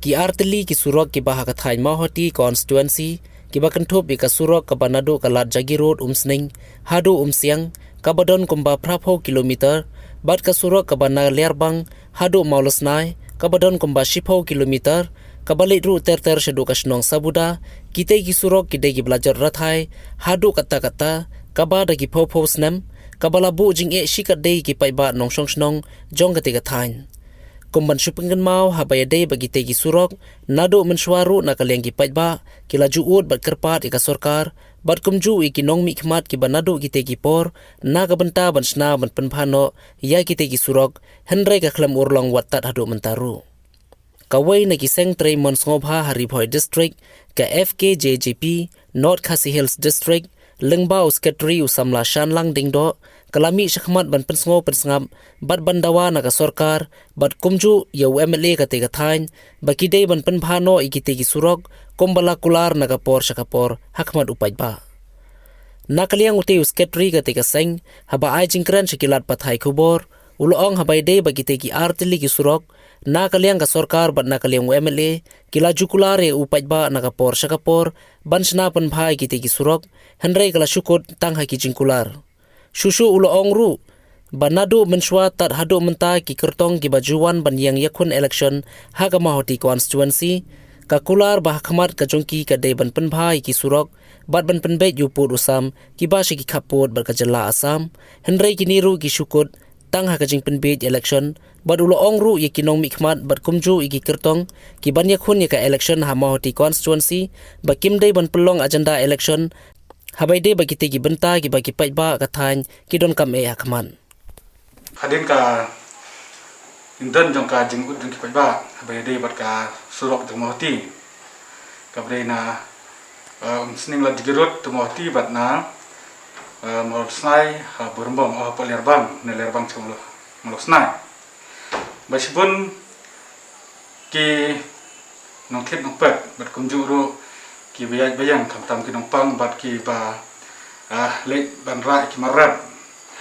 ki arteli ki surok ki baha kathai mahoti constituency ki bakanthop bi ka surok ka banado kalat jagi road umsning hadu umsiang kabadon kumba prapho kilometer bat ka surok ka bana lerbang hadu maulosnai kabadon kumba shipho kilometer kabalik ru ter shedu kasnong sabuda kite ki surok kide ki belajar rathai hadu kata-kata kabada ki pho snem kabala bu jing e shikat dei ki paiba nong snong jong katika thain kumban shupingan mau habaya dei bagi tegi surok nado mensuaru nakaliang ki paiba kilaju ud bat kerpat ika sorkar bat kumju iki nong mi khmat ki banado ki tegi por naga benta ban sna ban penphano ya ki tegi surok henre ka khlam urlong watat hadu mentaru kawai na ki seng trei monsngobha haribhoi district ka FKJJP North Khasi Hills district lengbau sekretari usamla shanlang dingdo kalami shakmat ban pensngo pensngam bat bandawa naga sorkar bat kumju ya UMLA katika thain bakidei ban penphano ikite ki surok kombala kular naga por shakapor hakmat upaiba nakaliang ute sekretari katika seng haba ai jingkran shakilat pathai khubor ulong habai dei bagite ki artili ki surok nakaliang ka sorkar bat nakaliang UMLA kila jukulare upaiba naga por shakapor bansna penphai kite ki surok henrei kala syukut tang haki jingkular Shushu ulo ongru banado menswa tat hado mentai ki kertong ki bajuan ban yang yakun election haga mahoti constituency kakular bah khamat ka jongki ka dei ban penbhai ki surok bat ban penbet yupur usam ki ba shi ki khapot bar ka jala asam henrei ki niru ki shukut tang haga jing penbet election bat ulo ongru ye ki nong mi khmat bat kumju iki kertong ki ban yakun ye ka election ha mahoti constituency ba kim dei ban pelong agenda election habai de bagi tegi benta ki bagi paiba kathan ki don kam e hakman hadin ka indan jong ka jing ud ki paiba habai de bat ka surok tu mohti ka brena sning la digirot tu mohti bat na mol snai ha burmbong o polerbang ne lerbang chumlo mol snai basibun ki nong khet nong pet bat kumjuru ki bayang tam ki nongpang bat ki ba le ban ra ki marab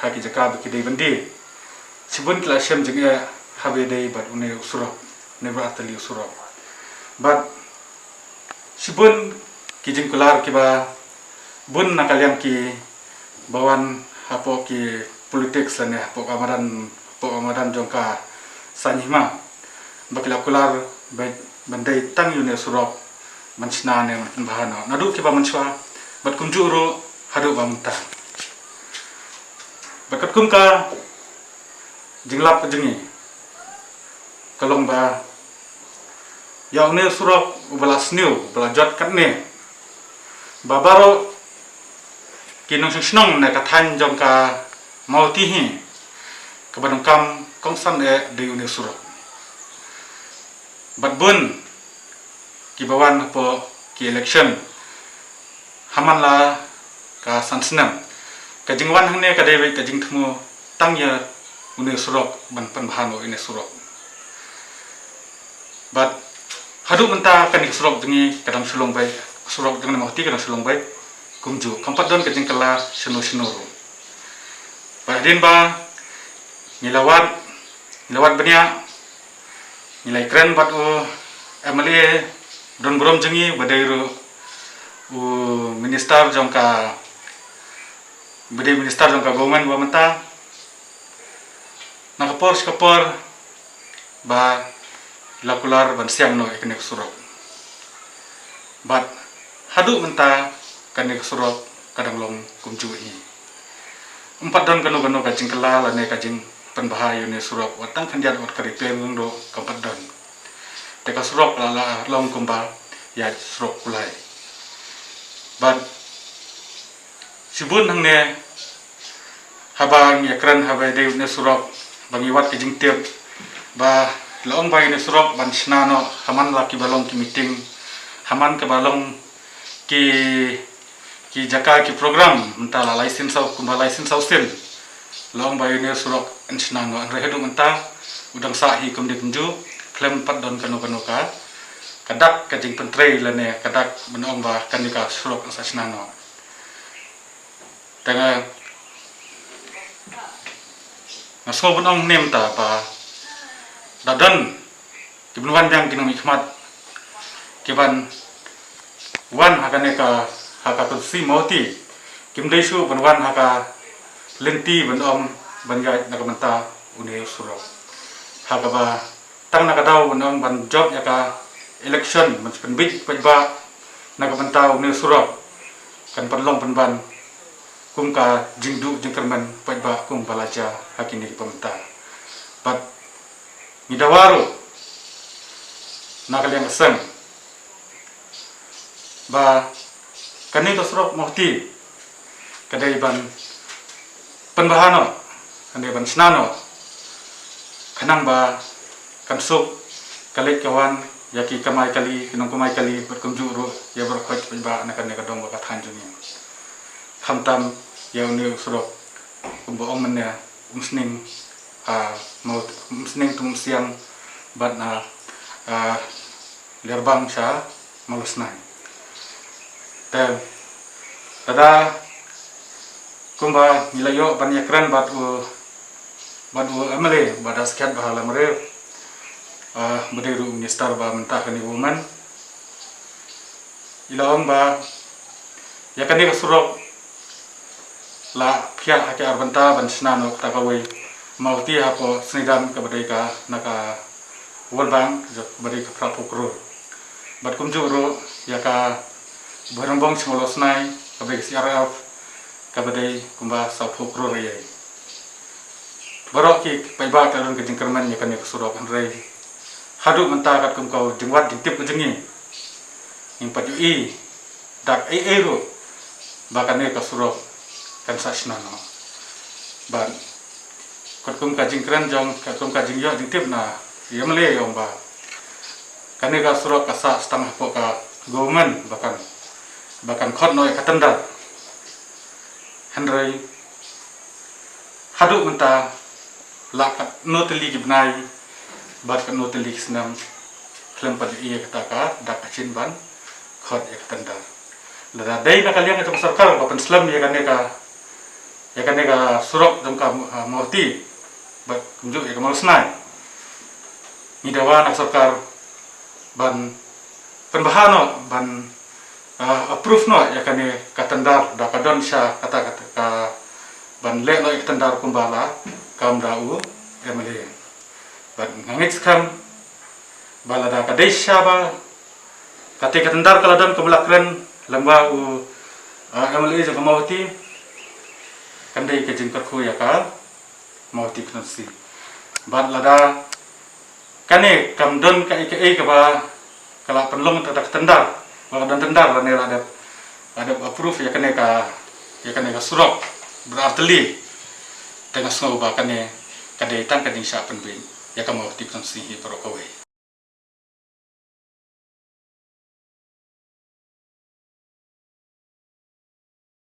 ha ki jaka ki dei bandi sibun kla shem jing e habe dei bat une usuro ne ba atali usuro bat sibun ki jing kular ki ba bun nakaliam ki bawan hapo ki politik sane hapo amaran jongka sanima bakila kular bandai tang yune surok mansna ne bahano nadu ki ba manswa bat kumjuro hadu ba munta bakat kum ka jinglap jengi kalong ba yaw ne surok ubala sniu bala jot kat ne babaro kinong snong ne kathan jong ka mauti hi ka banong kam kongsan e de une surok bat bun ki bawan po ki election hamanla ka sansnam ka jingwan hangne ka dewe ka jingthmu tangya une surok ban panbhano ine surok bat hadu menta ka ni surok dingi kadam sulong bai surok dengan mahti kadam sulong bai kumju kampat don ka jingkala seno badin ba nilawat bania nilai keren bat o emale don brom jengi badairu minister jongka government ba menta nakapor ba lakular ban siang no ekne surok bat hadu menta kane surok kadang long kumju hi empat don kanu ka jingkala lane ka jing penbahayu ne surok watang khandiat wat kari peng do kampat don teka surok la long kumba ya surok kulai ban sibun hangne habang yakran habai de ne surok bangi wat ke jingtep ba long bai ne surok ban snano haman la ki balong ki meeting haman ke balong ki jaka ki program mentala license au kumba license au sil long bai ne surok en snano an rehedu menta udang sa hi kum de kunju klem pat don kanu ka kadak ka jing pentrei lane kadak benong ba kanika surok sa snano tanga naso benong nem ta pa dadan di benuan yang kinong ikmat kiban wan hakane ka haka tulsi mauti kim dei su ban wan haka lenti ban om ban ya nakamanta une surok haka ba tang nakadaw ban om ban job ya ka election ban penbit ba nakamanta une surok kan panlong ban kum ka jingdu jingkerman ba kum balaja hakini pementa bat midawaro nakaliang asam ba kani to surok mohti kadai ban penbahano kadai ban snano kanang ba kansuk kalik kawan yaki kamai kali kinong kamai kali berkumjuru ya berkhot ba nakan ne kadong ba kathan juni khamtam ya uni surok kumbo omnya umsning mau umsning tum siang bat na lerbang sha malusnai dan tada kumba nilayo banyakran batu amale badas kiat bahala mere beriru minister ba mentah kani woman ilawang ba yakani surok la pihak hake arbanta ban snano takawai mauti hapo snidam kabadai ka naka World Bank beri ka prapukro bat kumjuro yaka barambong smolosnai kabadai CRF kabadai kumba sapukro rayai barok ki paiba ka ron ka jingkerman yakani surok andrei hadu mentakat kumkau jingwat jingtip jengi ing pajui dak ero bakane ka surok kan sasnano ban kum ka jingkran jong kum ka jingyo jingtip na yamle yong ba kane ka surok kasa setengah po ka government bahkan khot noi katanda handrai hadu menta lakat noteli gibnai bat kan noteli snam klem pad iya kataka dak achin ban khot ya katanda lada dai na kalian itu sarkar bapan slam ya kane ka surok dam ka mauti bat kunjuk ya kamal snai midawa nak sarkar ban penbahano ban approve no ya kane katandar dakadon sha kata ka ban le no katandar kumbala kamrau emle ban ngangit kam balada kadesha ba kate katandar kaladon keblakren lamba emle je kamauti kandai ke jingkar khu ya ka mauti knasi ban lada kane kamdon ka ike ba kala penlong tak tendar dan tendar dan ada approve ya kane ka surok berarti dengan semua kane kadai tang kading sya penbing ya ka mauti knasi hi perokawai